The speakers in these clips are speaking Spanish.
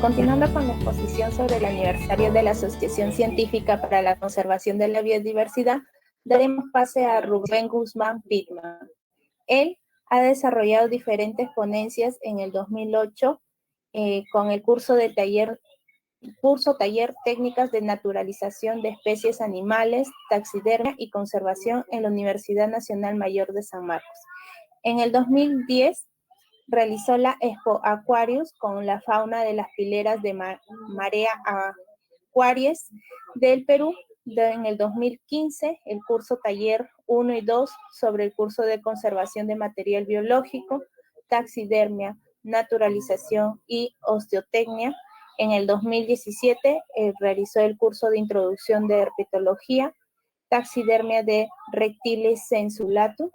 Continuando con la exposición sobre el aniversario de la Asociación Científica para la Conservación de la Biodiversidad, daremos pase a Rubén Guzmán Pitman. Él ha desarrollado diferentes ponencias en el 2008 con el curso taller Técnicas de Naturalización de Especies Animales, Taxidermia y Conservación en la Universidad Nacional Mayor de San Marcos. En el 2010 realizó la Expo Aquarius con la fauna de las pileras de Marea Aquaries del Perú. En el 2015, el curso taller 1 y 2 sobre el curso de conservación de material biológico, taxidermia, naturalización y osteotecnia. En el 2017 realizó el curso de introducción de herpetología, taxidermia de reptiles sensulatum.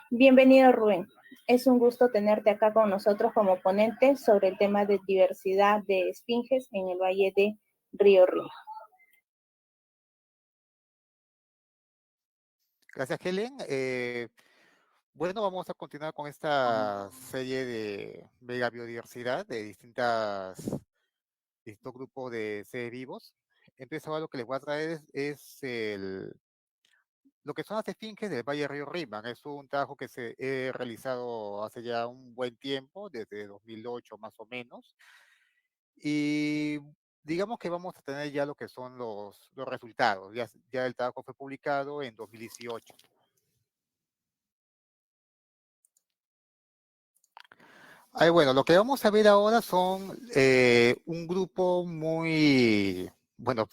Bienvenido, Rubén. Es un gusto tenerte acá con nosotros como ponente sobre el tema de diversidad de esfinges en el Valle de Río Rima. Gracias, Helen. Bueno, vamos a continuar con esta serie de megabiodiversidad de distintos grupos de seres vivos. Entonces, ahora lo que les voy a traer lo que son las esfinges del Valle Río Rímac. Es un trabajo que se he realizado hace ya un buen tiempo, desde 2008 más o menos. Y digamos que vamos a tener ya lo que son los resultados. Ya el trabajo fue publicado en 2018. Bueno, lo que vamos a ver ahora son un grupo muy, bueno,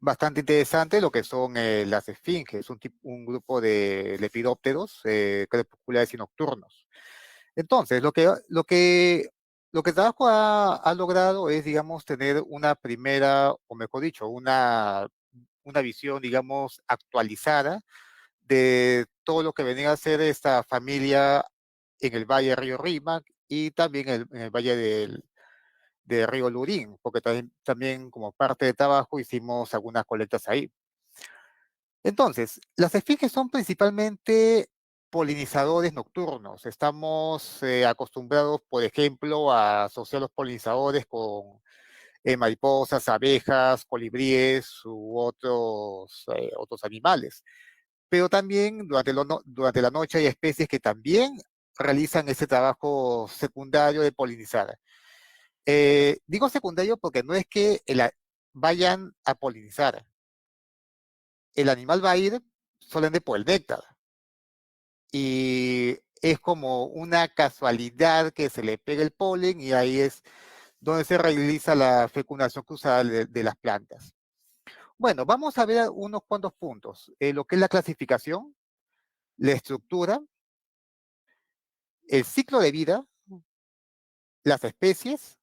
bastante interesante, lo que son las esfinges, un grupo de lepidópteros crepusculares y nocturnos. Entonces, lo que el trabajo ha logrado es, digamos, tener una primera, o mejor dicho, una visión, digamos, actualizada de todo lo que venía a ser esta familia en el Valle de Río Rímac y también en el Valle de Río Lurín, porque también como parte de trabajo hicimos algunas colectas ahí. Entonces, las esfinges son principalmente polinizadores nocturnos. Estamos acostumbrados, por ejemplo, a asociar los polinizadores con mariposas, abejas, colibríes u otros animales. Pero también durante la noche hay especies que también realizan ese trabajo secundario de polinizar. Digo secundario porque no es que vayan a polinizar. El animal va a ir solamente por el néctar. Y es como una casualidad que se le pega el polen y ahí es donde se realiza la fecundación cruzada de las plantas. Bueno, vamos a ver unos cuantos puntos. Lo que es la clasificación, la estructura, el ciclo de vida, las especies,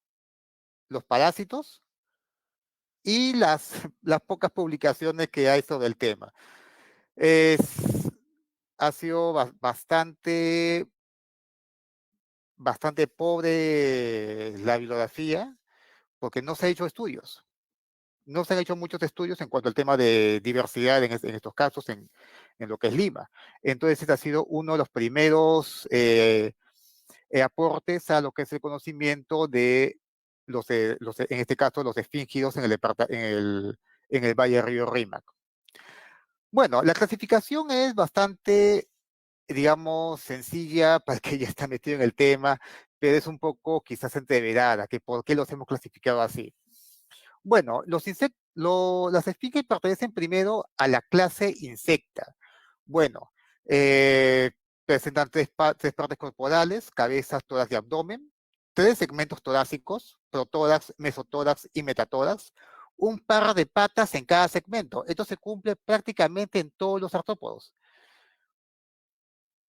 los parásitos y las pocas publicaciones que hay sobre el tema. Es, ha sido bastante pobre la bibliografía porque no se han hecho estudios. No se han hecho muchos estudios en cuanto al tema de diversidad en estos casos en lo que es Lima. Entonces, este ha sido uno de los primeros aportes a lo que es el conocimiento de en este caso, los esfingidos en el Valle Río Rímac. Bueno, la clasificación es bastante, digamos, sencilla para el que ya está metido en el tema, pero es un poco quizás entreverada, que por qué los hemos clasificado así. Bueno, las esfinges pertenecen primero a la clase insecta. Bueno, eh, presentan tres partes corporales, cabeza, tórax y abdomen, tres segmentos torácicos, protórax, mesotórax y metatórax, un par de patas en cada segmento. Esto se cumple prácticamente en todos los artrópodos.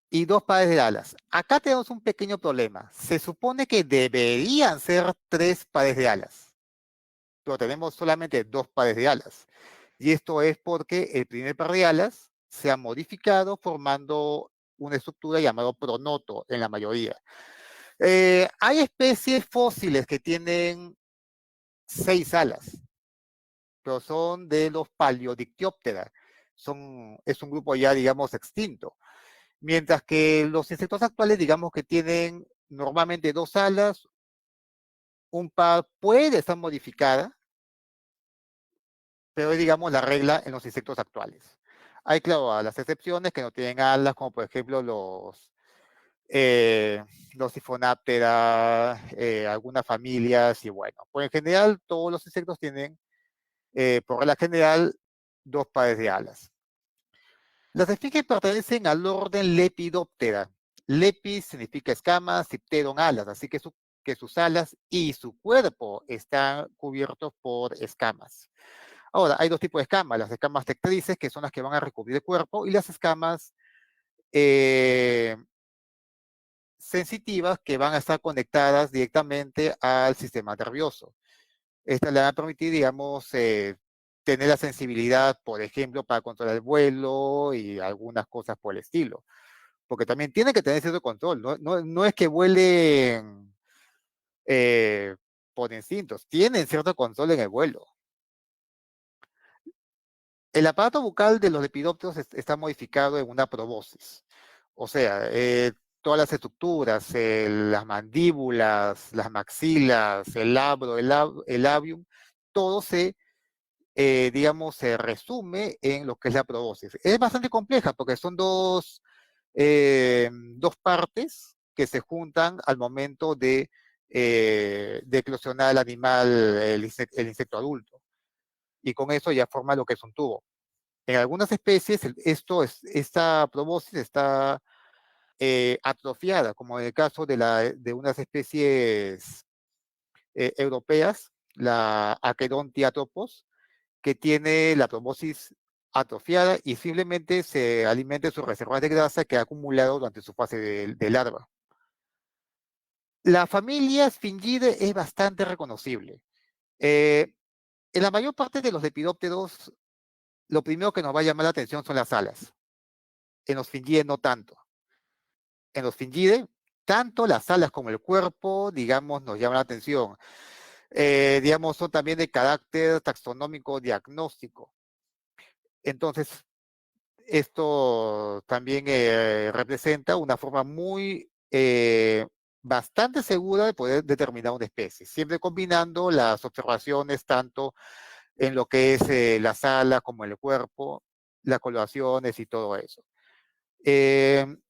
Y dos pares de alas. Acá tenemos un pequeño problema. Se supone que deberían ser tres pares de alas, pero tenemos solamente dos pares de alas. Y esto es porque el primer par de alas se ha modificado formando una estructura llamada pronoto en la mayoría. Hay especies fósiles que tienen 6 alas, pero son de los Paleodictyoptera. Es un grupo ya, digamos, extinto. Mientras que los insectos actuales, digamos que tienen normalmente 2 alas un par puede estar modificada, pero es, digamos, la regla en los insectos actuales. Hay, claro, las excepciones que no tienen alas, como por ejemplo los Siphonaptera, algunas familias, y bueno, pues en general todos los insectos tienen, por regla general, dos pares de alas. Las esfinges pertenecen al orden Lepidoptera. Lepis significa escamas, Pteron alas, así que sus alas y su cuerpo están cubiertos por escamas. Ahora, hay dos tipos de escamas, las escamas tectrices, que son las que van a recubrir el cuerpo, y las escamas eh, sensitivas, que van a estar conectadas directamente al sistema nervioso. Estas le van a permitir, digamos, tener la sensibilidad, por ejemplo, para controlar el vuelo y algunas cosas por el estilo. Porque también tiene que tener cierto control, no es que vuelen eh, por instintos, tienen cierto control en el vuelo. El aparato bucal de los lepidópteros está modificado en una probóscis. O sea, todas las estructuras, las mandíbulas, las maxilas, el labro, el labium, todo digamos, se resume en lo que es la probóscis. Es bastante compleja porque son dos partes que se juntan al momento de eclosionar el animal, el insecto adulto. Y con eso ya forma lo que es un tubo. En algunas especies, esta probóscis está atrofiada, como en el caso de unas especies europeas, la Acherontia tropos, que tiene la probóscis atrofiada y simplemente se alimenta de sus reservas de grasa que ha acumulado durante su fase de larva. La familia Sphingidae es bastante reconocible. En la mayor parte de los lepidópteros, lo primero que nos va a llamar la atención son las alas. En los Sphingidae no tanto. En los Sphingidae, tanto las alas como el cuerpo, digamos, nos llaman la atención. Digamos, son también de carácter taxonómico diagnóstico. Entonces, esto también representa una forma bastante segura de poder determinar una especie, siempre combinando las observaciones tanto en lo que es la sala como el cuerpo, las coloraciones y todo eso.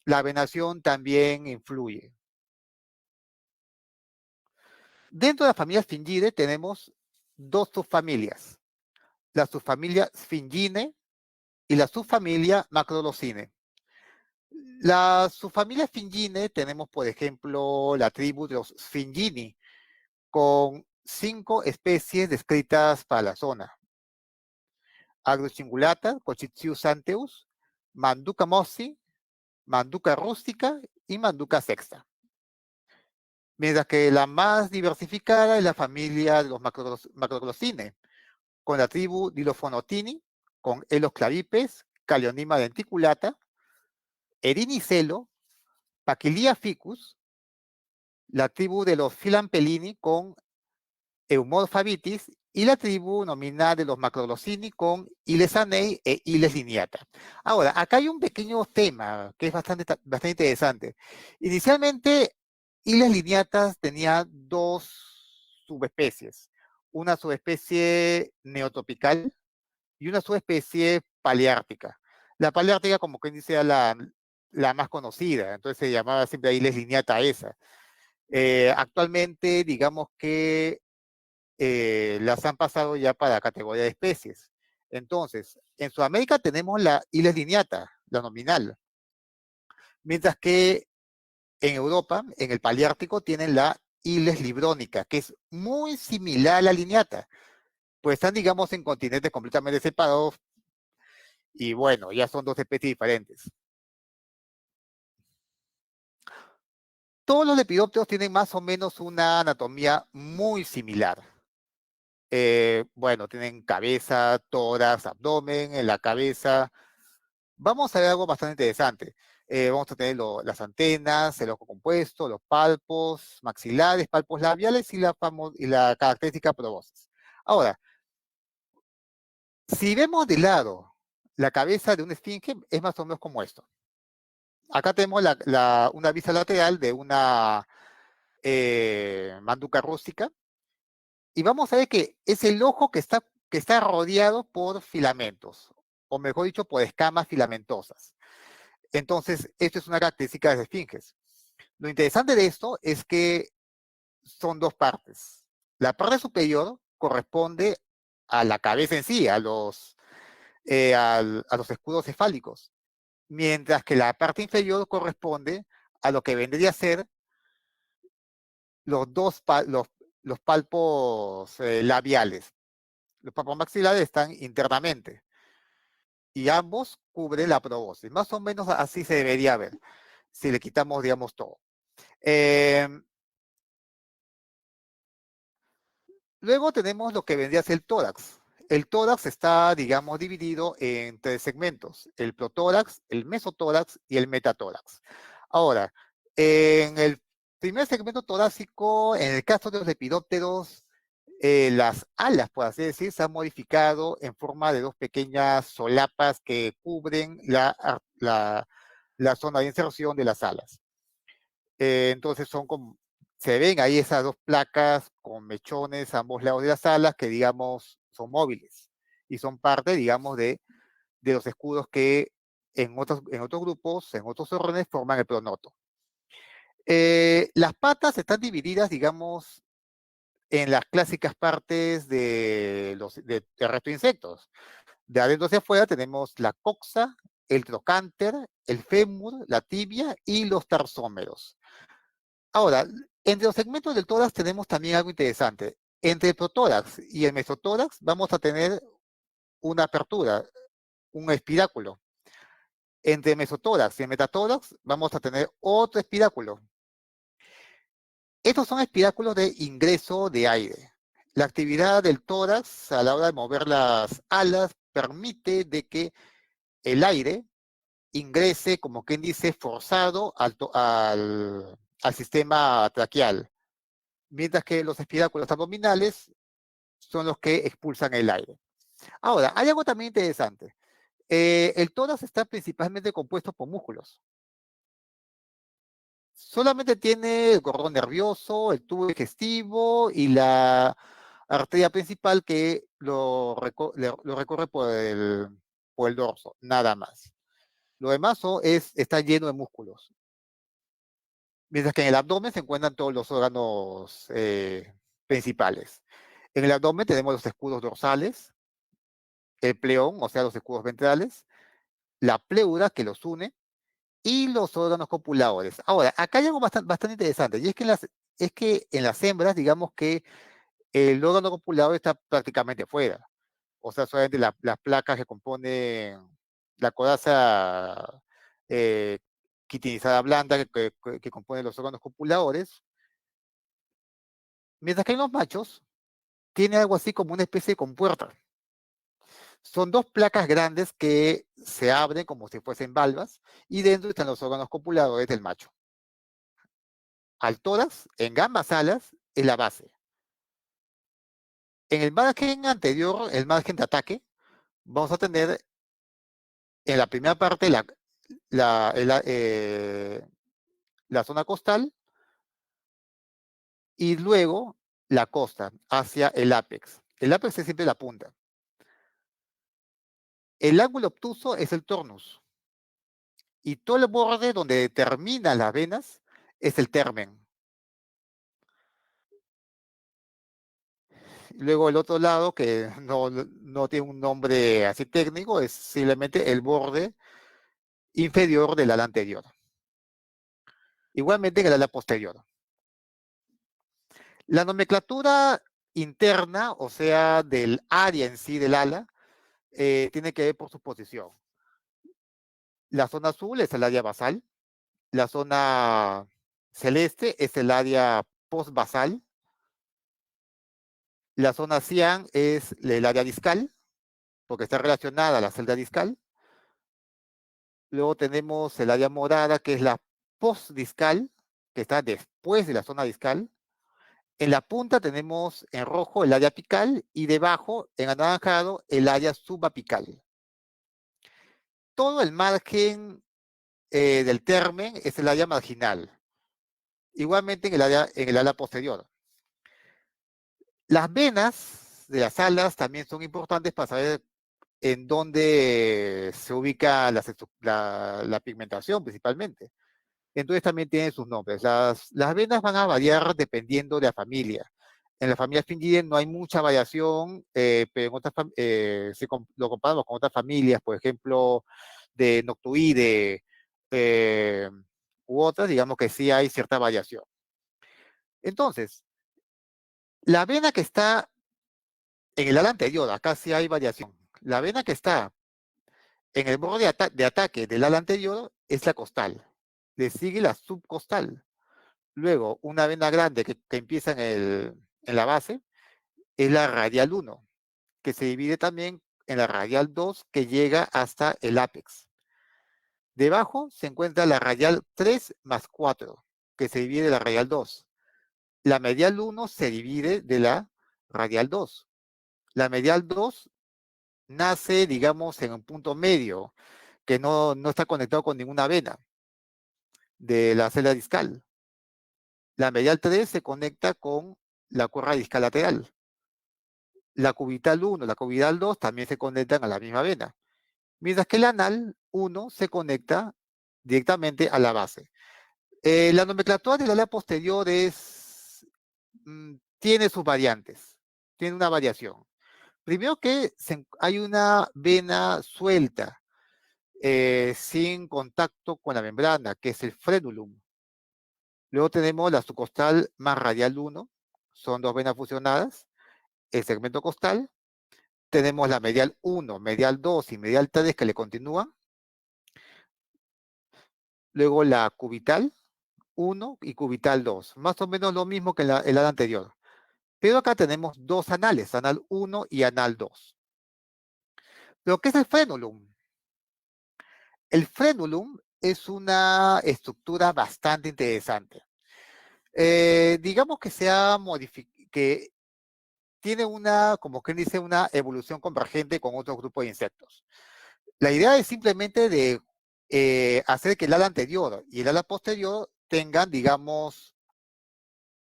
La venación también influye. Dentro de la familia Sphingidae tenemos dos subfamilias, la subfamilia Sphinginae y la subfamilia Macrolocinae. La subfamilia Sphinginae tenemos, por ejemplo, la tribu de los Sphingini, con 5 especies descritas para la zona. Agrocingulata, Cochitius anteus, Manduca mossi, Manduca rústica y Manduca sexta. Mientras que la más diversificada es la familia de los Macroglossinae, con la tribu Dilophonothini, con Elos claripes, Calionima denticulata, Erinicelo, Paquilia ficus, la tribu de los Filampellini con Eumorpha vitis y la tribu nominal de los Macroglossini con Iles anei e Iles lineata. Ahora, acá hay un pequeño tema que es bastante interesante. Inicialmente, Iles lineatas tenía dos subespecies, una subespecie neotropical y una subespecie paleártica. La paleártica, como quien dice, era la más conocida, entonces se llamaba siempre Iles lineata esa. Actualmente, digamos que las han pasado ya para la categoría de especies. Entonces, en Sudamérica tenemos la Iles lineata, la nominal, mientras que en Europa, en el Paleártico, tienen la Iles librónica, que es muy similar a la lineata, pues están, digamos, en continentes completamente separados y bueno, ya son dos especies diferentes. Todos los lepidópteros tienen más o menos una anatomía muy similar. Bueno, tienen cabeza, tórax, abdomen, en la cabeza. Vamos a ver algo bastante interesante. Vamos a tener las antenas, el ojo compuesto, los palpos maxilares, palpos labiales y la característica probóscis. Ahora, si vemos de lado la cabeza de un esfinge, es más o menos como esto. Acá tenemos una vista lateral de una manduca rústica Y vamos a ver que es el ojo que está rodeado por filamentos, o mejor dicho, por escamas filamentosas. Entonces, esto es una característica de las esfinges. Lo interesante de esto es que son dos partes. La parte superior corresponde a la cabeza en sí, a los escudos cefálicos, mientras que la parte inferior corresponde a lo que vendría a ser los los palpos labiales. Los palpos maxilares están internamente y ambos cubren la probóscis. Más o menos así se debería ver, si le quitamos, digamos, todo. Eh, Luego tenemos lo que vendría a ser el tórax. El tórax está, digamos, dividido en tres segmentos: el protórax, el mesotórax y el metatórax. Ahora, en el primer segmento torácico, en el caso de los lepidópteros, las alas, por así decir, se han modificado en forma de dos pequeñas solapas que cubren la zona de inserción de las alas. Entonces se ven ahí esas dos placas con mechones a ambos lados de las alas que, digamos, son móviles y son parte, digamos, de los escudos que en otros grupos, en otros órdenes, forman el pronoto. Las patas están divididas, digamos, en las clásicas partes del resto de insectos. De adentro hacia afuera tenemos la coxa, el trocánter, el fémur, la tibia y los tarsómeros. Ahora, entre los segmentos del tórax tenemos también algo interesante. Entre el protórax y el mesotórax vamos a tener una apertura, un espiráculo. Entre el mesotórax y el metatórax vamos a tener otro espiráculo. Estos son espiráculos de ingreso de aire. La actividad del tórax a la hora de mover las alas permite de que el aire ingrese, como quien dice, forzado al sistema traqueal, mientras que los espiráculos abdominales son los que expulsan el aire. Ahora, hay algo también interesante. El tórax está principalmente compuesto por músculos. Solamente tiene el cordón nervioso, el tubo digestivo y la arteria principal que lo recorre por el dorso, nada más. Lo demás está lleno de músculos. Mientras que en el abdomen se encuentran todos los órganos principales. En el abdomen tenemos los escudos dorsales, el pleón, o sea, los escudos ventrales, la pleura que los une y los órganos copuladores. Ahora, acá hay algo bastante interesante, y es que en las hembras, digamos que el órgano copulador está prácticamente fuera. O sea, solamente las placas que componen la coraza eh, quitinizada blanda que compone los órganos copuladores, mientras que en los machos tiene algo así como una especie de compuerta. Son dos placas grandes que se abren como si fuesen valvas y dentro están los órganos copuladores del macho. Al tórax, en ambas alas, es la base. En el margen anterior, el margen de ataque, vamos a tener en la primera parte la zona costal y luego la costa hacia el ápex. El ápex es siempre la punta. El ángulo obtuso es el tornus y todo el borde donde terminan las venas es el termen. Luego el otro lado, que no tiene un nombre así técnico, es simplemente el borde inferior del ala anterior. Igualmente en el ala posterior. La nomenclatura interna, o sea, del área en sí del ala, tiene que ver por su posición. La zona azul es el área basal, la zona celeste es el área postbasal, la zona cian es el área discal, porque está relacionada a la celda discal. Luego tenemos el área morada, que es la postdiscal, que está después de la zona discal. En la punta tenemos en rojo el área apical y debajo, en anaranjado, el área subapical. Todo el margen del termen es el área marginal. Igualmente en el ala posterior. Las venas de las alas también son importantes para saber en dónde se ubica la pigmentación principalmente. Entonces también tienen sus nombres. Las venas van a variar dependiendo de la familia. En la familia Fingidae no hay mucha variación, pero en otras lo comparamos con otras familias, por ejemplo, de Noctuide u otras, digamos que sí hay cierta variación. Entonces, la vena que está en el ala anterior, acá sí hay variación. La vena que está en el borde de ataque del ala anterior es la costal. Le sigue la subcostal. Luego, una vena grande que empieza en la base es la radial 1, que se divide también en la radial 2, que llega hasta el ápex. Debajo se encuentra la radial 3 más 4, que se divide de la radial 2. La medial 1 se divide de la radial 2. La medial 2 nace, digamos, en un punto medio, que no está conectado con ninguna vena de la celda discal. La medial 3 se conecta con la cuerda discal lateral. La cubital 1, la cubital 2 también se conectan a la misma vena, mientras que el anal 1 se conecta directamente a la base. La nomenclatura del ala posterior tiene sus variantes, tiene una variación. Primero que hay una vena suelta, sin contacto con la membrana, que es el frenulum. Luego tenemos la subcostal más radial 1, son dos venas fusionadas, el segmento costal. Tenemos la medial 1, medial 2 y medial 3 que le continúan. Luego la cubital 1 y cubital 2, más o menos lo mismo que el ala anterior. Pero acá tenemos dos anales, anal 1 y anal 2. ¿Pero qué es el frenulum? El frenulum es una estructura bastante interesante. Digamos que se ha modificado, que tiene como quien dice, una evolución convergente con otros grupos de insectos. La idea es simplemente de hacer que el ala anterior y el ala posterior tengan, digamos,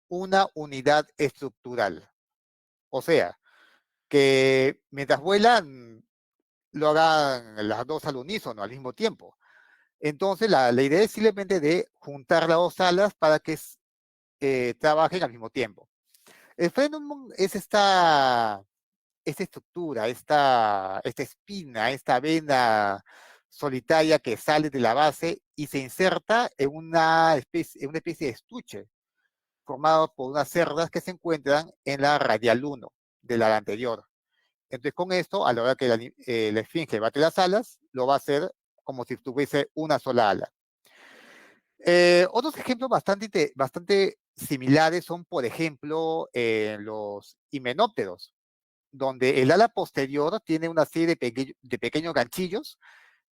una unidad estructural. O sea, que mientras vuelan, lo hagan las dos al unísono, al mismo tiempo. Entonces, la idea es simplemente de juntar las dos alas para que trabajen al mismo tiempo. El frenum es esta estructura, esta espina, esta vena solitaria que sale de la base y se inserta en una especie de estuche formado por unas cerdas que se encuentran en la radial 1 de la anterior. Entonces, con esto, a la hora que la esfinge bate las alas, lo va a hacer como si tuviese una sola ala. Otros ejemplos bastante similares son, por ejemplo, los himenópteros, donde el ala posterior tiene una serie de pequeños ganchillos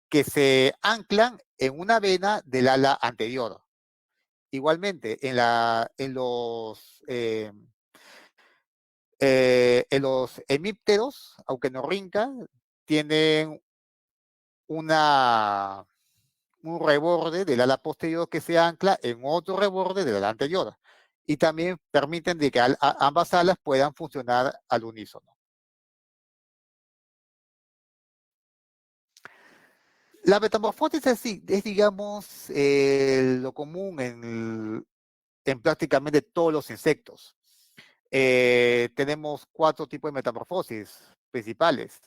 que se anclan en una vena del ala anterior. Igualmente, en los hemípteros, aunque no rincan, tienen un reborde del ala posterior que se ancla en otro reborde del ala anterior. Y también permiten de que ambas alas puedan funcionar al unísono. La metamorfosis es digamos, lo común en prácticamente todos los insectos. Tenemos 4 tipos de metamorfosis principales,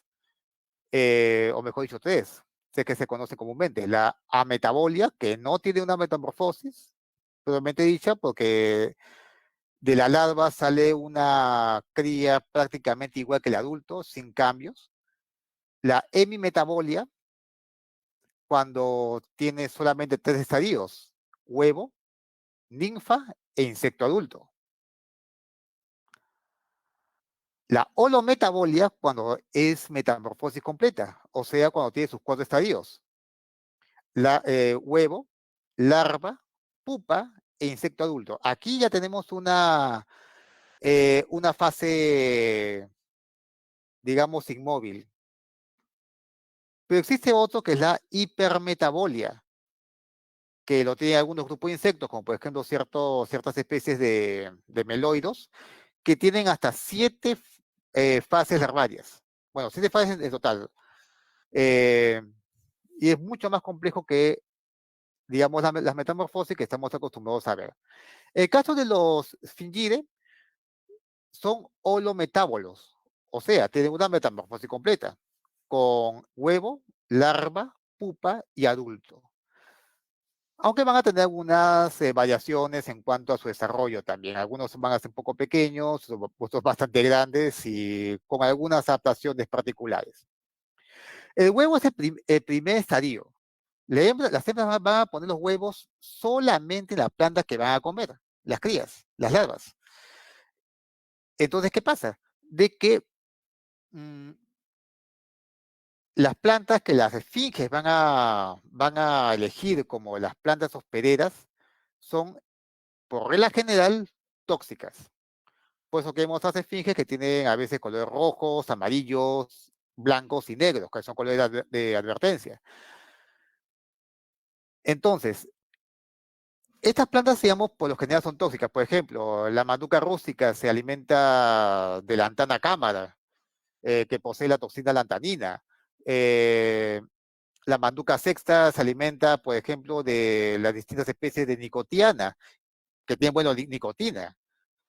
o mejor dicho, 3, que se conoce comúnmente. La ametabolia, que no tiene una metamorfosis, probablemente dicha, porque de la larva sale una cría prácticamente igual que el adulto, sin cambios. La hemimetabolia, cuando tiene solamente 3 estadios: huevo, ninfa e insecto adulto. La holometabolia, cuando es metamorfosis completa, o sea, cuando tiene sus 4 estadios: huevo, larva, pupa e insecto adulto. Aquí ya tenemos una fase, digamos, inmóvil. Pero existe otro que es la hipermetabolia, que lo tienen algunos grupos de insectos, como por ejemplo ciertas especies de meloidos, que tienen hasta 7 fases larvarias. Bueno, 7 fases en total. Eh, y es mucho más complejo que, digamos, las metamorfosis que estamos acostumbrados a ver. El caso de los Sphingide son holometábolos, o sea, tienen una metamorfosis completa, con huevo, larva, pupa y adulto. Aunque van a tener algunas variaciones en cuanto a su desarrollo también. Algunos van a ser un poco pequeños, otros bastante grandes y con algunas adaptaciones particulares. El huevo es el primer estadio. Las hembras van a poner los huevos solamente en las plantas que van a comer, las crías, las larvas. Entonces, ¿qué pasa? De que mmm, las plantas que las esfinges van a elegir como las plantas hospederas son, por regla general, tóxicas. Por eso que vemos las esfinges que tienen a veces colores rojos, amarillos, blancos y negros, que son colores de advertencia. Entonces, estas plantas, digamos, por lo general son tóxicas. Por ejemplo, la manduca rústica se alimenta de lantana cámara, que posee la toxina lantanina. Eh, la manduca sexta se alimenta, por ejemplo, de las distintas especies de nicotiana, que tienen, bueno, nicotina,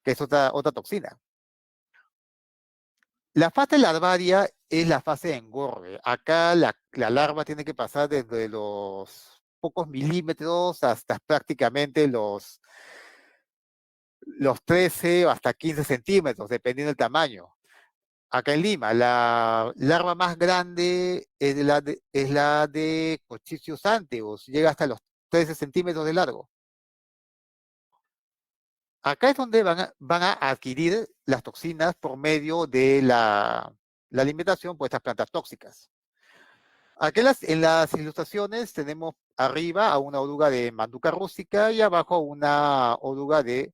que es otra toxina. La fase larvaria es la fase de engorde. Acá la larva tiene que pasar desde los pocos milímetros hasta prácticamente los 13 o hasta 15 centímetros, dependiendo del tamaño. Acá en Lima, la larva más grande es la de Cochicius anteus, llega hasta los 13 centímetros de largo. Acá es donde van a adquirir las toxinas por medio de la alimentación por estas plantas tóxicas. Aquí en las ilustraciones tenemos arriba a una oruga de Manduca rústica y abajo una oruga de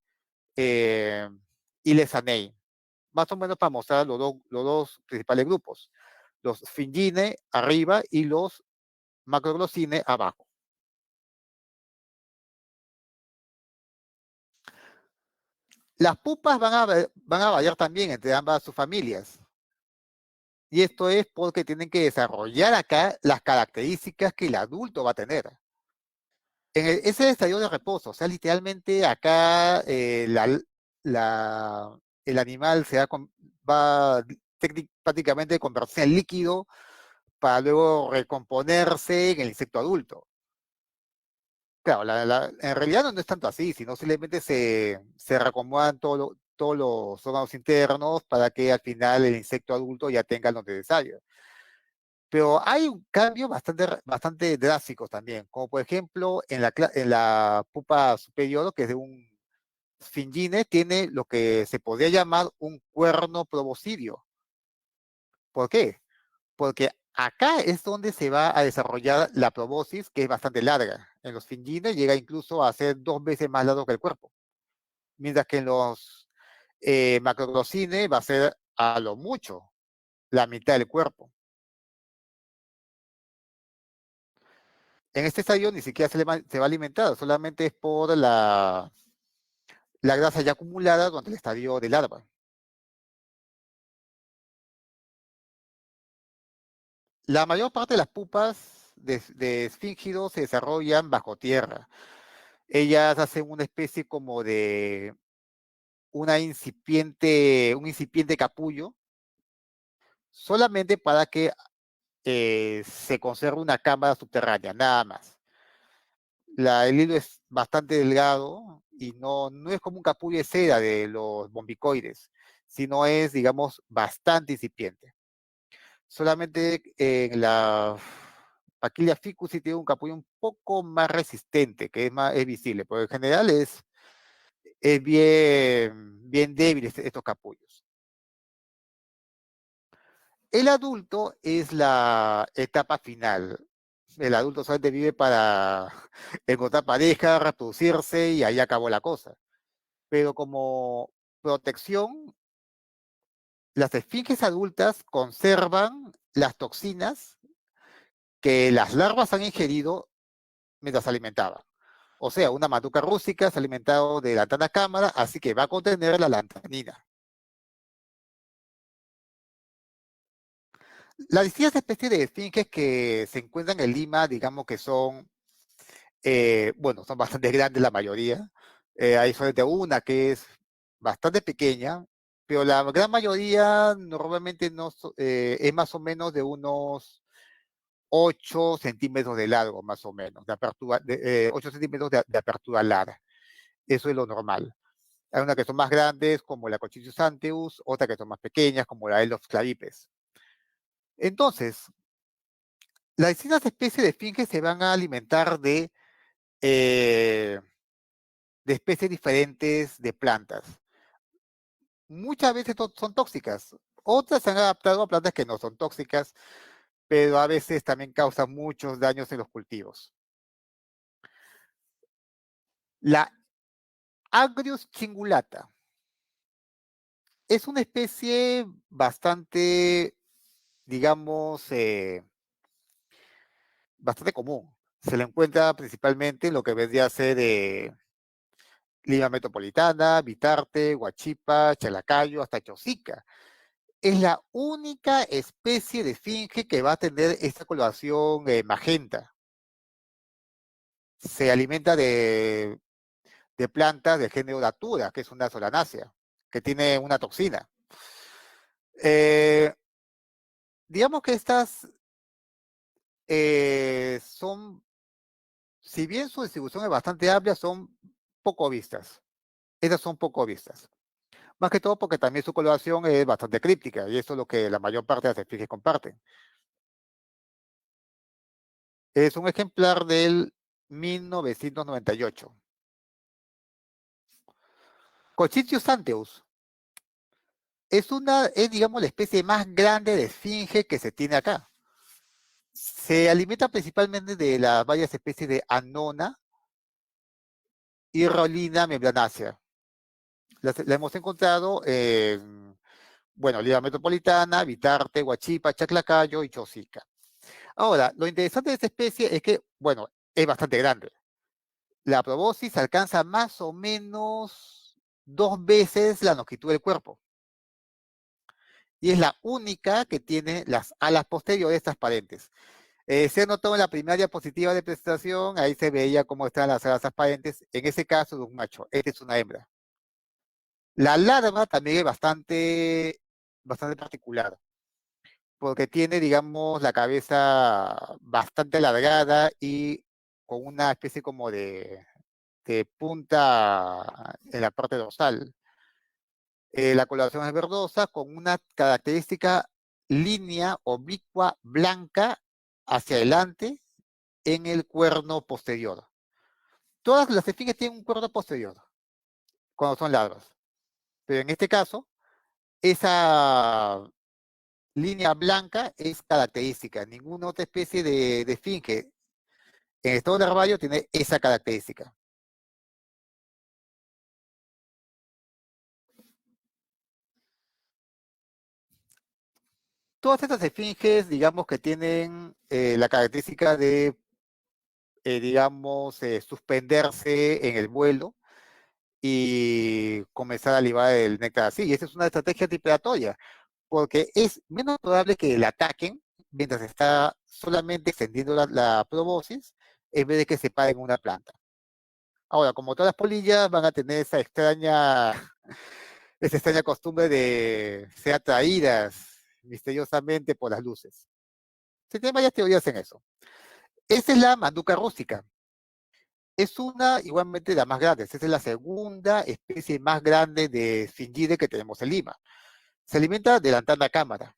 Ilesanei, más o menos para mostrar los dos principales grupos, los Fingine arriba y los Macroglossine abajo. Las pupas van a variar también entre ambas subfamilias. Y esto es porque tienen que desarrollar acá las características que el adulto va a tener. Ese estadio de reposo, o sea, literalmente acá el animal va prácticamente a convertirse en líquido para luego recomponerse en el insecto adulto. Claro, en realidad no es tanto así, sino simplemente se reacomodan todos los órganos internos para que al final el insecto adulto ya tenga lo necesario. Pero hay un cambio bastante drástico también, como por ejemplo en la pupa superior, que es de un Fingine, tiene lo que se podría llamar un cuerno proboscidio. ¿Por qué? Porque acá es donde se va a desarrollar la probosis, que es bastante larga. En los Fingines llega incluso a ser 2 veces más largo que el cuerpo, mientras que en los macroglossines va a ser a lo mucho la mitad del cuerpo. En este estadio ni siquiera se va a alimentar, solamente es por la grasa ya acumulada durante el estadio de larva. La mayor parte de las pupas de esfíngidos se desarrollan bajo tierra. Ellas hacen una especie como de un incipiente capullo, solamente para que se conserve una cámara subterránea, nada más. El hilo es bastante delgado y no es como un capullo de seda de los bombicoides, sino es, digamos, bastante incipiente. Solamente en la Paquilia ficus sí tiene un capullo un poco más resistente, que es visible, pero en general es bien débil estos capullos. El adulto es la etapa final. El adulto solamente vive para encontrar pareja, reproducirse y ahí acabó la cosa. Pero como protección, las esfinges adultas conservan las toxinas que las larvas han ingerido mientras se alimentaban. O sea, una manduca rústica se ha alimentado de lantana cámara, así que va a contener la lantanina. Las distintas especies de esfinges que se encuentran en Lima, digamos que son, bueno, son bastante grandes la mayoría. Hay solamente una que es bastante pequeña, pero la gran mayoría normalmente no es más o menos de unos 8 centímetros de largo, más o menos, de apertura, 8 centímetros de apertura larga. Eso es lo normal. Hay unas que son más grandes, como la Cochicius anteus, otras que son más pequeñas, como la Elos claripes. Entonces, las distintas especies de esfinges se van a alimentar eh, de especies diferentes de plantas. Muchas veces son tóxicas, otras se han adaptado a plantas que no son tóxicas, pero a veces también causan muchos daños en los cultivos. La Agrius cingulata es una especie bastante, digamos, bastante común. Se la encuentra principalmente en lo que vendría a ser Lima Metropolitana, Vitarte, Huachipa, Chalacayo, hasta Chosica. Es la única especie de esfinge que va a tener esta coloración magenta. Se alimenta de plantas del género Datura, que es una solanácea, que tiene una toxina. Eh, digamos que estas son, si bien su distribución es bastante amplia, son poco vistas. Estas son poco vistas. Más que todo porque también su coloración es bastante críptica y eso es lo que la mayor parte de las especies comparten. Es un ejemplar del 1998. Cochitius anteus es digamos la especie más grande de esfinge que se tiene acá. Se alimenta principalmente de las varias especies de Annona y Rolina membranácea. La hemos encontrado en, bueno, Lima Metropolitana, Vitarte, Huachipa, Chaclacayo y Chosica. Ahora, lo interesante de esta especie es que, bueno, es bastante grande. La proboscis alcanza más o menos 2 veces la longitud del cuerpo. Y es la única que tiene las alas posteriores transparentes. Se notó en la primera diapositiva de presentación, ahí se veía cómo están las alas transparentes, en ese caso de un macho, esta es una hembra. La larva también es bastante particular, porque tiene, digamos, la cabeza bastante alargada y con una especie como de punta en la parte dorsal. La coloración es verdosa con una característica línea oblicua blanca hacia adelante en el cuerno posterior. Todas las esfinges tienen un cuerno posterior cuando son larvas, pero en este caso, esa línea blanca es característica. Ninguna otra especie de esfinge en estado larvario tiene esa característica. Todas estas esfinges, digamos que tienen la característica de, digamos, suspenderse en el vuelo y comenzar a libar el néctar así. Y esa es una estrategia antipredatoria, porque es menos probable que la ataquen mientras está solamente extendiendo la proboscis en vez de que se pare en una planta. Ahora, como todas las polillas van a tener esa extraña costumbre de ser atraídas misteriosamente por las luces. Se tienen varias teorías en eso. Esta es la manduca rústica. Es una, igualmente, de las más grandes. Esta es la segunda especie más grande de Singide que tenemos en Lima. Se alimenta de la lantana cámara.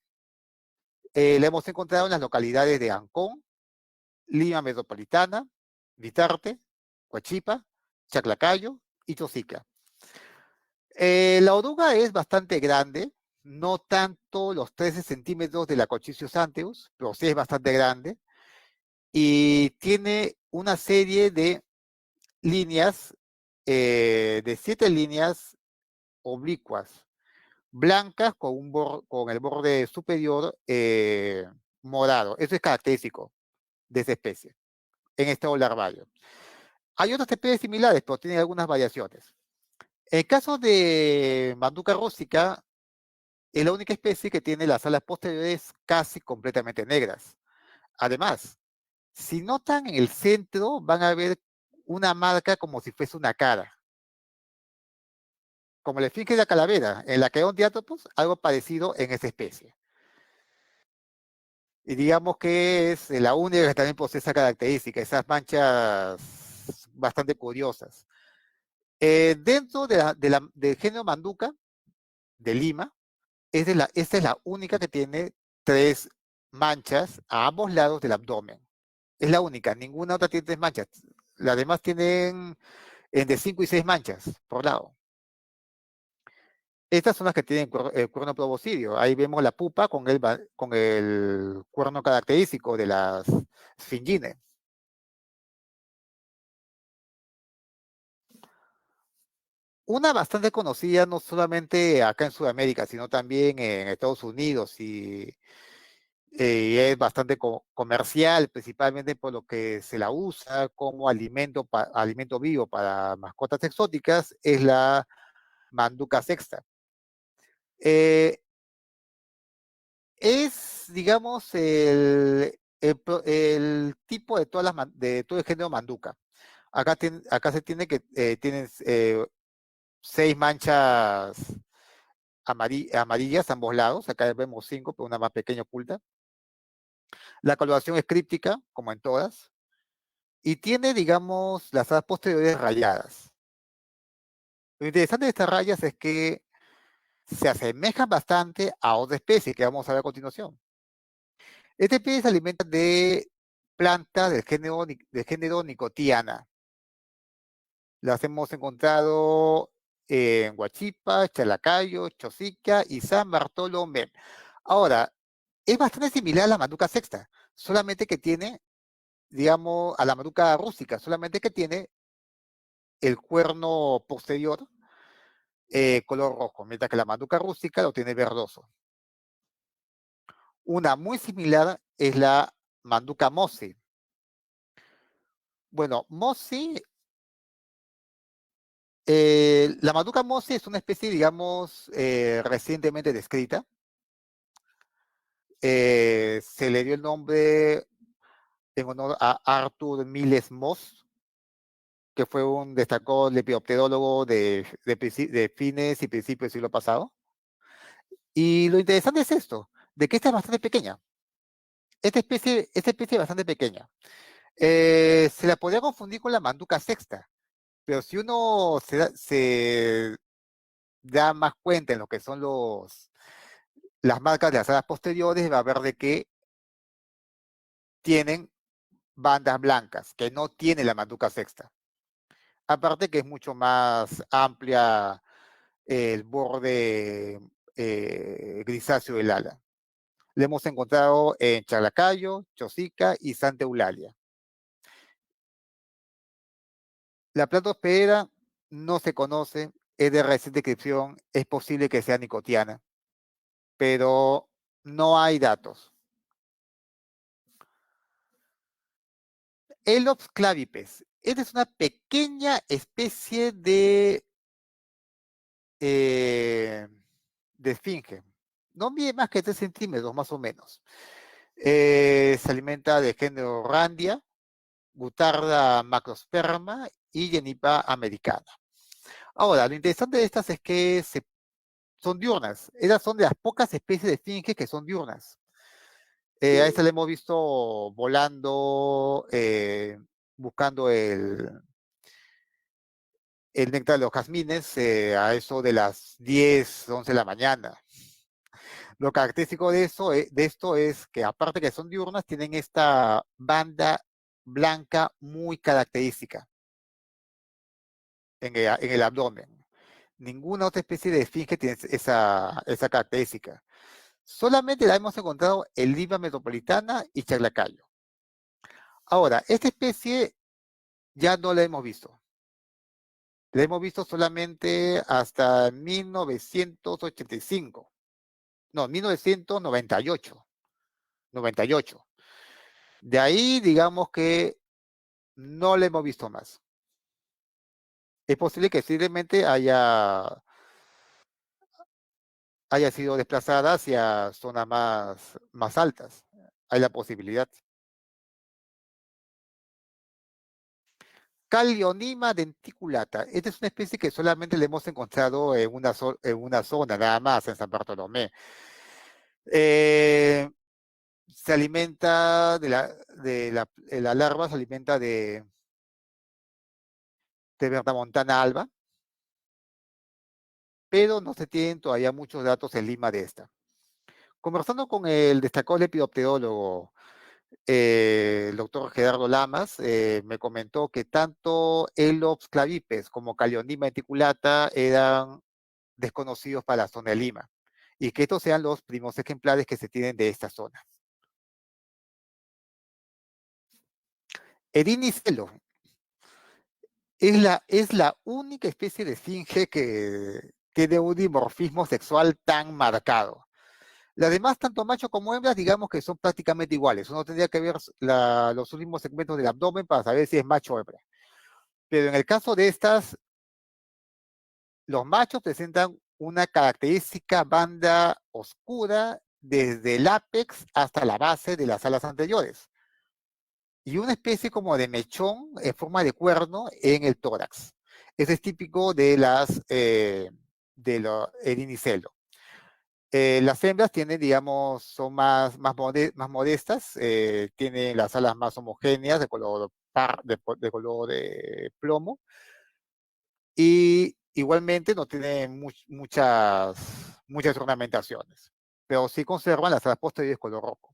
La hemos encontrado en las localidades de Ancón, Lima Metropolitana, Vitarte, Huachipa, Chaclacayo y Chosica. La oruga es bastante grande, no tanto los 13 centímetros de la Cochicius anteus, pero sí es bastante grande, y tiene una serie de líneas, de 7 líneas oblicuas, blancas con el borde superior morado. Eso es característico de esa especie, en estado larvario. Hay otras especies similares, pero tienen algunas variaciones. En el caso de Manduca rústica, es la única especie que tiene las alas posteriores casi completamente negras. Además, si notan en el centro, van a ver una marca como si fuese una cara, como la esfinge de la calavera, en la que hay un diátopos, algo parecido en esa especie. Y digamos que es la única que también posee esa característica, esas manchas bastante curiosas. Dentro del género Manduca, de Lima, esta es la única que tiene 3 manchas a ambos lados del abdomen. Es la única, ninguna otra tiene 3 manchas. Las demás tienen entre 5 y 6 manchas por lado. Estas son las que tienen el cuerno proboscideo. Ahí vemos la pupa con el cuerno característico de las sfingines. Una bastante conocida no solamente acá en Sudamérica, sino también en Estados Unidos y es bastante comercial, principalmente por lo que se la usa como alimento vivo para mascotas exóticas, es la manduca sexta. Eh, es, digamos, el tipo de de todo el género manduca. Acá se tiene que tienen 6 manchas amarillas a ambos lados. Acá vemos 5, pero una más pequeña oculta. La coloración es críptica, como en todas, y tiene, digamos, las alas posteriores rayadas. Lo interesante de estas rayas es que se asemejan bastante a otra especie que vamos a ver a continuación. Esta especie se alimenta de plantas del género Nicotiana. Las hemos encontrado en Huachipa, Chalacayo, Chosica y San Bartolomé. Ahora, es bastante similar a la manduca sexta, solamente que tiene, digamos, a la manduca rústica, solamente que tiene el cuerno posterior color rojo, mientras que la manduca rústica lo tiene verdoso. Una muy similar es la manduca Mossi. Bueno, Mossi, la manduca Mossi es una especie, digamos, recientemente descrita. Se le dio el nombre en honor a Arthur Miles Moss, que fue un destacado lepidopterólogo de fines y principios del siglo pasado. Y lo interesante es esto, de que esta es bastante pequeña. Esta especie es bastante pequeña. Se la podría confundir con la manduca sexta, pero si uno se da más cuenta en lo que son las marcas de las alas posteriores, va a ver de que tienen bandas blancas, que no tiene la manduca sexta. Aparte que es mucho más amplia el borde grisáceo del ala. Le hemos encontrado en Chalacayo, Chosica y Santa Eulalia. La planta hospedera no se conoce, es de reciente descripción, es posible que sea nicotiana, pero no hay datos. Elops clavipes. Esta es una pequeña especie eh, de esfinge. No mide más que 3 centímetros, más o menos. Se alimenta de género Randia, Gutarda macrosperma y Genipa americana. Ahora, lo interesante de estas es que son diurnas. Esas son de las pocas especies de esfinges que son diurnas. A esta le hemos visto volando, buscando el néctar de los jazmines a eso de las 10, 11 de la mañana. Lo característico de esto es que aparte que son diurnas, tienen esta banda blanca muy característica en el abdomen. Ninguna otra especie de esfinge tiene esa característica. Solamente la hemos encontrado en Lima metropolitana y Chaclacayo. Ahora, esta especie ya no la hemos visto. La hemos visto solamente hasta 1985. No, 1998. 98. De ahí, digamos que no la hemos visto más. Es posible que simplemente haya sido desplazada hacia zonas más altas. Hay la posibilidad. Calionima denticulata. Esta es una especie que solamente le hemos encontrado en una zona, nada más, en San Bartolomé. Eh, Se alimenta la larva se alimenta de Bertamontana alba, pero no se tienen todavía muchos datos en Lima de esta. Conversando con el destacado lepidopterólogo, el doctor Gerardo Lamas, me comentó que tanto Elops clavipes como Calionima reticulata eran desconocidos para la zona de Lima, y que estos sean los primos ejemplares que se tienen de esta zona. Erinicelo es la única especie de esfinge que tiene un dimorfismo sexual tan marcado. Las demás, tanto machos como hembras, digamos que son prácticamente iguales. Uno tendría que ver los últimos segmentos del abdomen para saber si es macho o hembra. Pero en el caso de estas, los machos presentan una característica banda oscura desde el ápex hasta la base de las alas anteriores y una especie como de mechón en forma de cuerno en el tórax. Ese es típico de lo erinicelo. Las hembras tienen, digamos, son más modestas, tienen las alas más homogéneas de color de plomo, y igualmente no tienen muchas ornamentaciones, pero sí conservan las alas posteriores color rojo.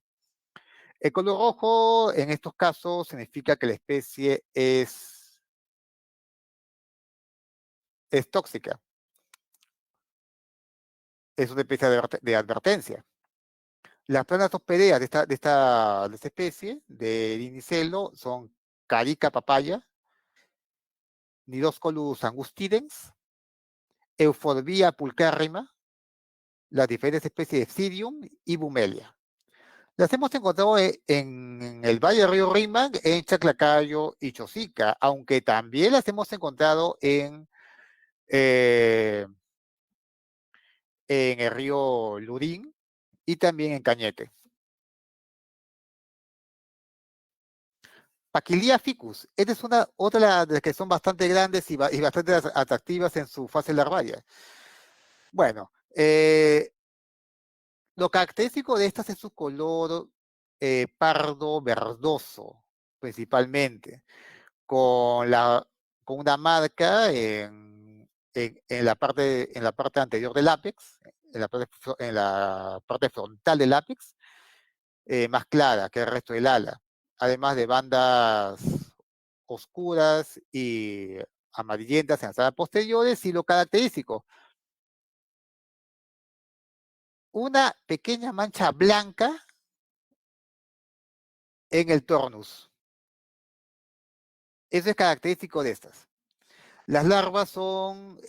El color rojo en estos casos significa que la especie es tóxica, es una especie de advertencia. Las plantas hospederas de esta especie, de Linicelo, son Carica papaya, Nidoscolus angustidens, Euphorbia pulcárrima, las diferentes especies de Psidium y Bumelia. Las hemos encontrado en el Valle del Río Rímac, en Chaclacayo y Chosica, aunque también las hemos encontrado eh, en el río Lurín y también en Cañete. Paquilia ficus. Esta es otra de las que son bastante grandes y bastante atractivas en su fase larvaria. Bueno, lo característico de estas es su color pardo verdoso, principalmente, con, la, con una marca en la parte anterior del ápex, en la parte frontal del ápex, más clara que el resto del ala, además de bandas oscuras y amarillentas en las alas posteriores, y lo característico, una pequeña mancha blanca en el tornus. Eso es característico de estas. Las larvas son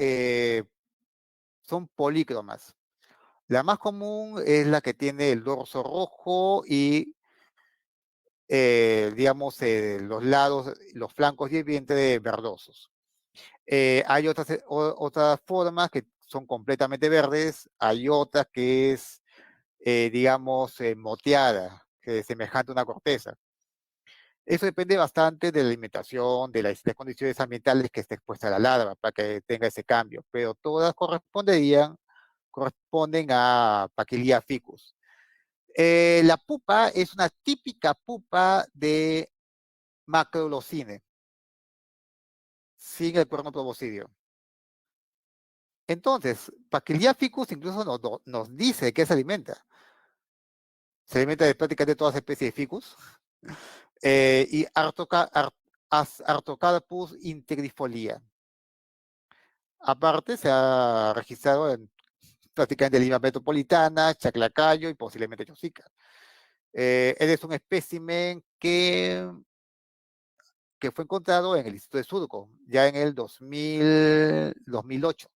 polícromas. La más común es la que tiene el dorso rojo y, digamos, los lados, los flancos y el vientre verdosos. Hay otras formas que son completamente verdes, hay otras que es, digamos, moteada, que es semejante a una corteza. Eso depende bastante de la alimentación, de las condiciones ambientales que esté expuesta la larva para que tenga ese cambio, pero todas corresponden a Paquilia ficus. La pupa es una típica pupa de macrolocine, sin el cuerno proboscideo. Entonces, Paquilia ficus incluso nos dice de qué se alimenta. Se alimenta de prácticamente todas las especies de ficus. Y Artocarpus integrifolia. Aparte, se ha registrado en prácticamente Lima Metropolitana, Chaclacayo y posiblemente Chosica. Él es un espécimen que fue encontrado en el Instituto de Surco, ya en el 2008.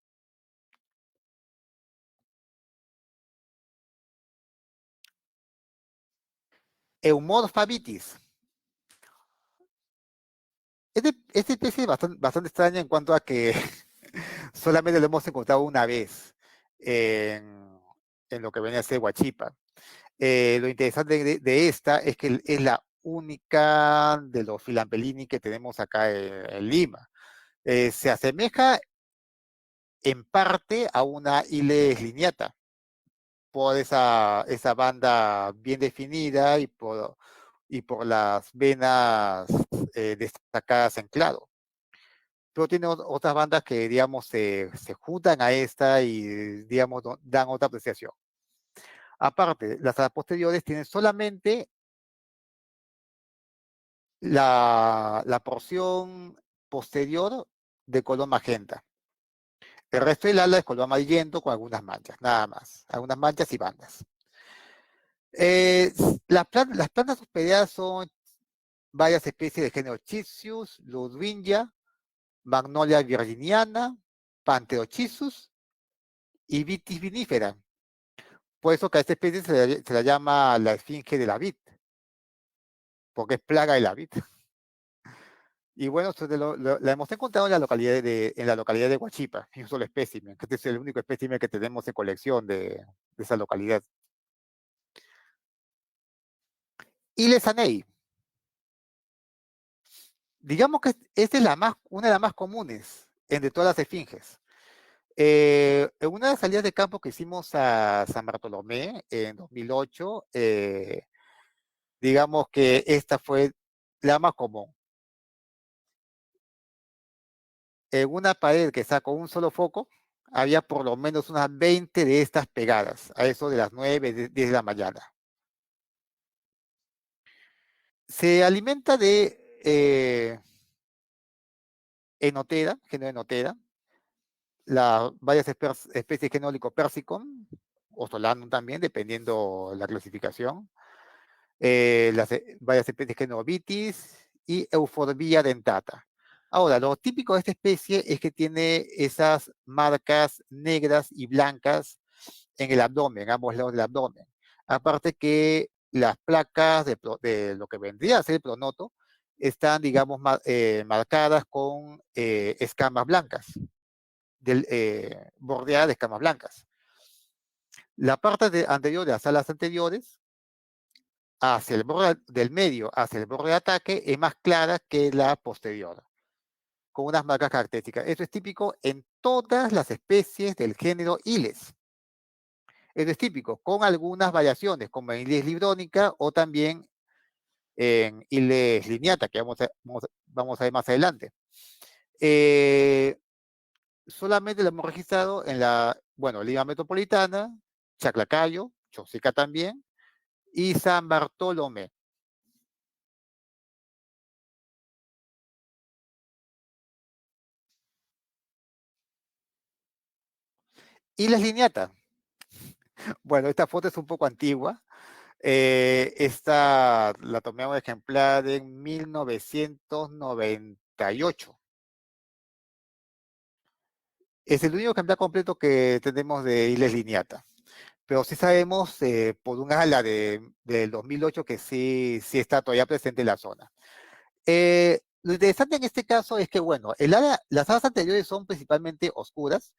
Eumorpha vitis. Esta especie es bastante extraña en cuanto a que solamente lo hemos encontrado una vez en lo que venía a ser Huachipa. Lo interesante de esta es que es la única de los Filampellini que tenemos acá en Lima. Se asemeja en parte a una Iles lineata por esa banda bien definida y por las venas destacadas en claro. Pero tiene otras bandas que, digamos, se juntan a esta y, digamos, dan otra apreciación. Aparte, las alas posteriores tienen solamente la porción posterior de color magenta. El resto del ala es color amarillento con algunas manchas, nada más. Algunas manchas y bandas. Las plantas hospedadas son varias especies de género Chissus, Ludwingia, Magnolia virginiana, Pantherochisus y Vitis vinifera. Por eso que a esta especie se la llama la esfinge de la vid, porque es plaga de la vid. Y bueno, la hemos encontrado en la localidad de Huachipa, en un solo espécimen, que este es el único espécimen que tenemos en colección de esa localidad. Iles anei. Digamos que esta es una de las más comunes entre todas las esfinges. En una de las salidas de campo que hicimos a San Bartolomé en 2008, digamos que esta fue la más común. En una pared que sacó un solo foco, había por lo menos unas 20 de estas pegadas, a eso de las 9, 10 de la mañana. Se alimenta de enotera, género enotera, las varias especies de género Lycopersicum, o Solanum también, dependiendo la clasificación. Las varias especies de género Vitis y Euphorbia dentata. Ahora, lo típico de esta especie es que tiene esas marcas negras y blancas en el abdomen, en ambos lados del abdomen. Aparte que las placas de lo que vendría a ser el pronoto están, digamos, marcadas con escamas blancas, bordeadas de escamas blancas. La parte anterior de las alas anteriores hacia el borde del medio, hacia el borde de ataque, es más clara que la posterior, con unas marcas características. Esto es típico en todas las especies del género Iles. Esto es típico, con algunas variaciones, como en Iles librónica o también en Iles lineata, que vamos a ver más adelante. Solamente lo hemos registrado en Lima Metropolitana, Chaclacayo, Chosica también, y San Bartolomé. Iles lineata. Bueno, esta foto es un poco antigua. Esta la tomé un ejemplar en 1998. Es el único ejemplar completo que tenemos de Iles lineata. Pero sí sabemos por un ala del 2008 que sí está todavía presente en la zona. Lo interesante en este caso es que, bueno, las alas anteriores son principalmente oscuras,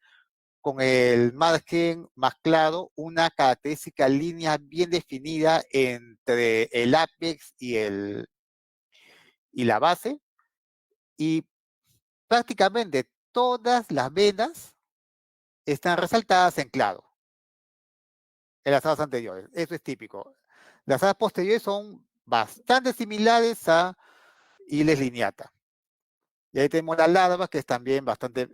con el margen más claro, una característica línea bien definida entre el ápex y la base, y prácticamente todas las venas están resaltadas en claro en las alas anteriores. Eso es típico. Las alas posteriores son bastante similares a Iles lineata. Y ahí tenemos las larvas, que es también bastante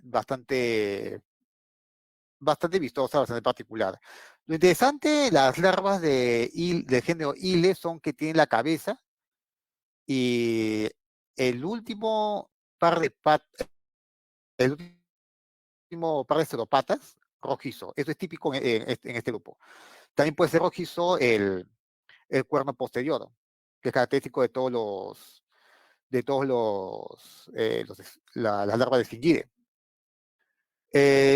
vistosa, bastante particular. Lo interesante, las larvas del género Ile son que tienen la cabeza y el último par de patas, el último par de ceropatas rojizo. Eso es típico en este grupo. También puede ser rojizo el cuerno posterior, que es característico de las larvas de Stingide.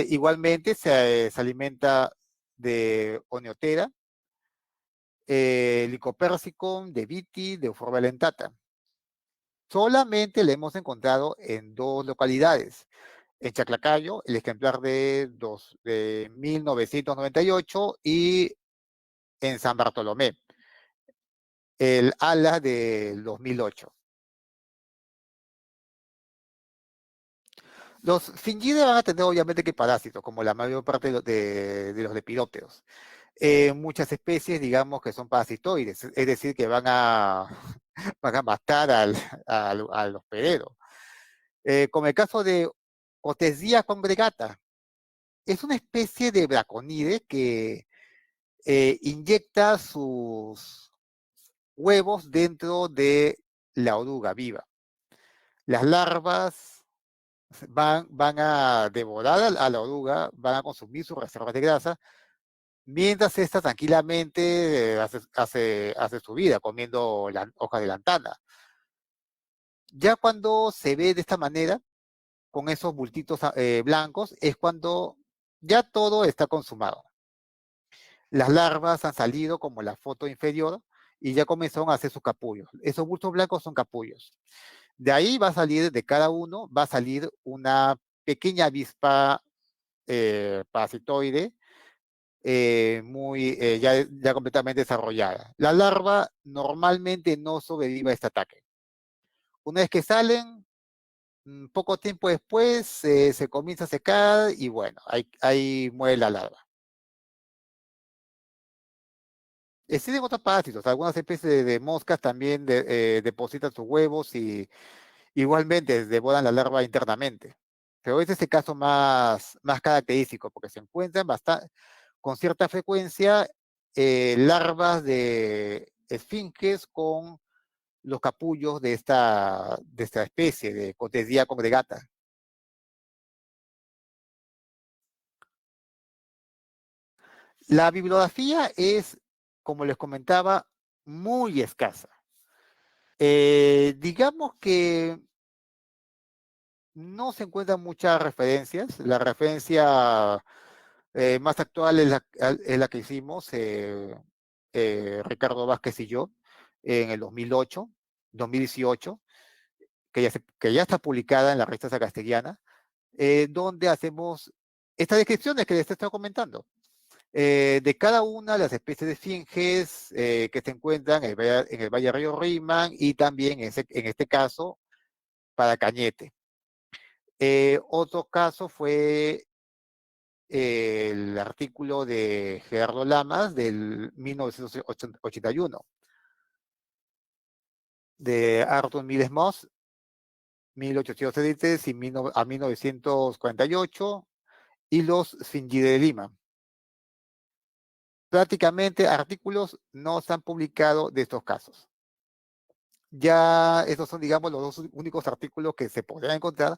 Igualmente se alimenta de Oneotera, Lycopersicum, de Viti, de Euphorbia dentata. Solamente le hemos encontrado en dos localidades, en Chaclacayo, el ejemplar de 1998, y en San Bartolomé, el ala del 2008. Los Fingidae van a tener obviamente que parásitos, como la mayor parte de los lepidópteros. Muchas especies, digamos, que son parasitoides, es decir, que van a matar al hospedero. Como el caso de Otesia congregata, es una especie de braconide que inyecta sus huevos dentro de la oruga viva. Las larvas van a devorar a la oruga, van a consumir sus reservas de grasa, mientras ésta tranquilamente hace su vida comiendo la hoja de lantana. Ya cuando se ve de esta manera, con esos bultitos blancos, es cuando ya todo está consumado. Las larvas han salido como la foto inferior y ya comenzaron a hacer sus capullos. Esos bultos blancos son capullos. De ahí va a salir, de cada uno, va a salir una pequeña avispa parasitoide ya completamente desarrollada. La larva normalmente no sobrevive a este ataque. Una vez que salen, poco tiempo después se comienza a secar y bueno, ahí muere la larva. Existen otros parásitos, algunas especies de moscas también depositan sus huevos y igualmente devoran la larva internamente. Pero este es el caso más característico porque se encuentran con cierta frecuencia larvas de esfinges con los capullos de esta especie, de Cotesia congregata. La bibliografía es, como les comentaba, muy escasa. Digamos que no se encuentran muchas referencias. La referencia más actual es la que hicimos Ricardo Vázquez y yo en el 2018, que ya está publicada en la revista castellana, donde hacemos estas descripciones que les estoy comentando. De cada una de las especies de esfinges que se encuentran en el Valle Río Rímac y también en este caso para Cañete. Otro caso fue el artículo de Gerardo Lamas del 1981, de Arthur Miles Moss, 1873 a 1948, y los Fingidae de Lima. Prácticamente artículos no se han publicado de estos casos. Ya estos son, digamos, los dos únicos artículos que se podrían encontrar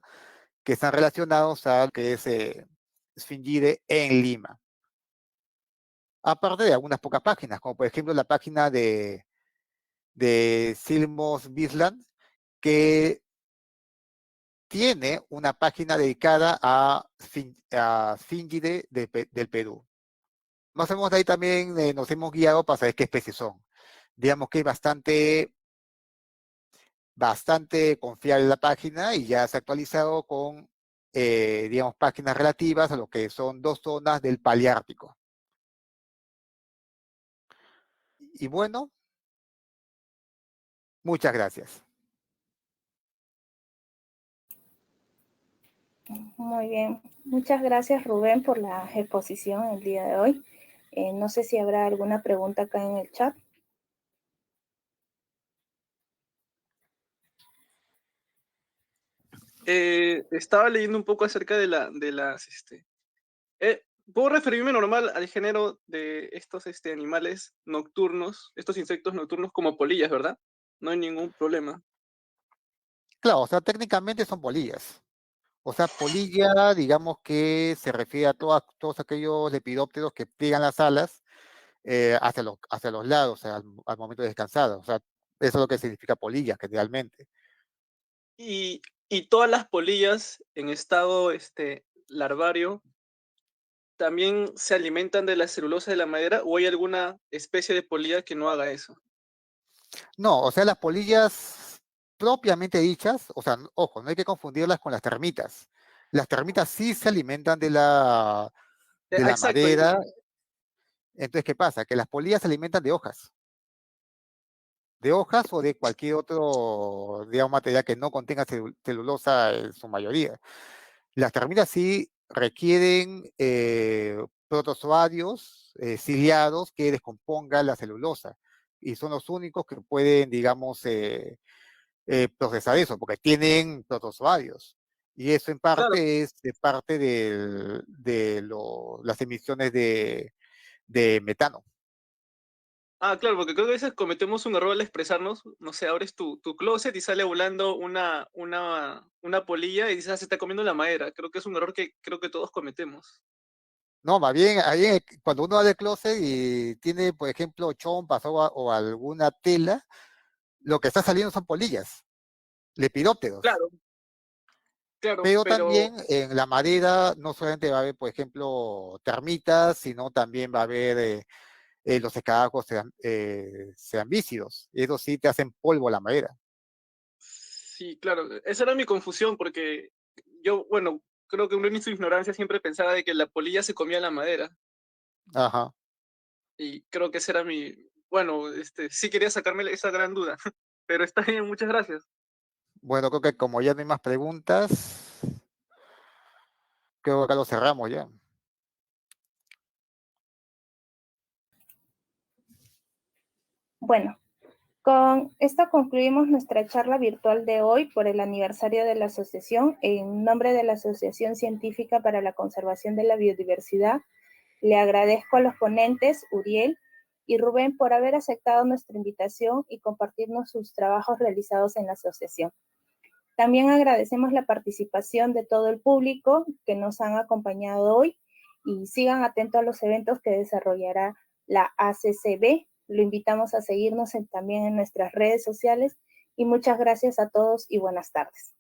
que están relacionados a lo que es Sfingidae en Lima. Aparte de algunas pocas páginas, como por ejemplo la página de Silmos Bisland, que tiene una página dedicada a Sfingidae del Perú. Más o menos de ahí también nos hemos guiado para saber qué especies son. Digamos que es bastante confiable la página y ya se ha actualizado con, digamos, páginas relativas a lo que son 2 zonas del Paleártico. Y bueno, muchas gracias. Muy bien. Muchas gracias, Rubén, por la exposición el día de hoy. No sé si habrá alguna pregunta acá en el chat. Estaba leyendo un poco acerca ¿puedo referirme normal al género de estos animales nocturnos, estos insectos nocturnos como polillas, ¿verdad? No hay ningún problema. Claro, o sea, técnicamente son polillas. O sea, polilla, digamos que se refiere a todos aquellos lepidópteros que pliegan las alas hacia los lados al momento de descansar. O sea, eso es lo que significa polilla, generalmente. Y todas las polillas en estado larvario también se alimentan de la celulosa de la madera, o hay alguna especie de polilla que no haga eso. No, o sea, las polillas propiamente dichas, o sea, ojo, no hay que confundirlas con las termitas. Las termitas sí se alimentan de la Exacto. madera. Entonces, ¿qué pasa? Que las polillas se alimentan de hojas o de cualquier otro, digamos, material que no contenga celulosa en su mayoría. Las termitas sí requieren protozoarios ciliados que descompongan la celulosa y son los únicos que pueden, digamos, procesar eso, porque tienen protozoarios. Y eso en Claro. parte es de parte las emisiones de metano. Claro, porque creo que a veces cometemos un error al expresarnos. No sé, abres tu closet y sale volando una polilla y dices, se está comiendo la madera. Creo que es un error que creo que todos cometemos. No, más bien, ahí cuando uno va del closet y tiene, por ejemplo, chompas o alguna tela, lo que está saliendo son polillas, lepidópteros. Claro, claro, Pero pero también en la madera no solamente va a haber, por ejemplo, termitas, sino también va a haber los escarabajos sean vícidos. Eso sí te hacen polvo la madera. sí, claro. Esa era mi confusión porque yo, bueno, creo que uno en su ignorancia siempre pensaba de que la polilla se comía la madera. Ajá. Y creo que ese era mi, bueno, sí quería sacarme esa gran duda. Pero está bien, muchas gracias. Bueno, creo que como ya no hay más preguntas, creo que acá lo cerramos ya. Bueno, con esto concluimos nuestra charla virtual de hoy por el aniversario de la asociación. En nombre de la Asociación Científica para la Conservación de la Biodiversidad, le agradezco a los ponentes, Uriel y Rubén, por haber aceptado nuestra invitación y compartirnos sus trabajos realizados en la asociación. También agradecemos la participación de todo el público que nos han acompañado hoy y sigan atentos a los eventos que desarrollará la ACCB. Lo invitamos a seguirnos también en nuestras redes sociales y muchas gracias a todos y buenas tardes.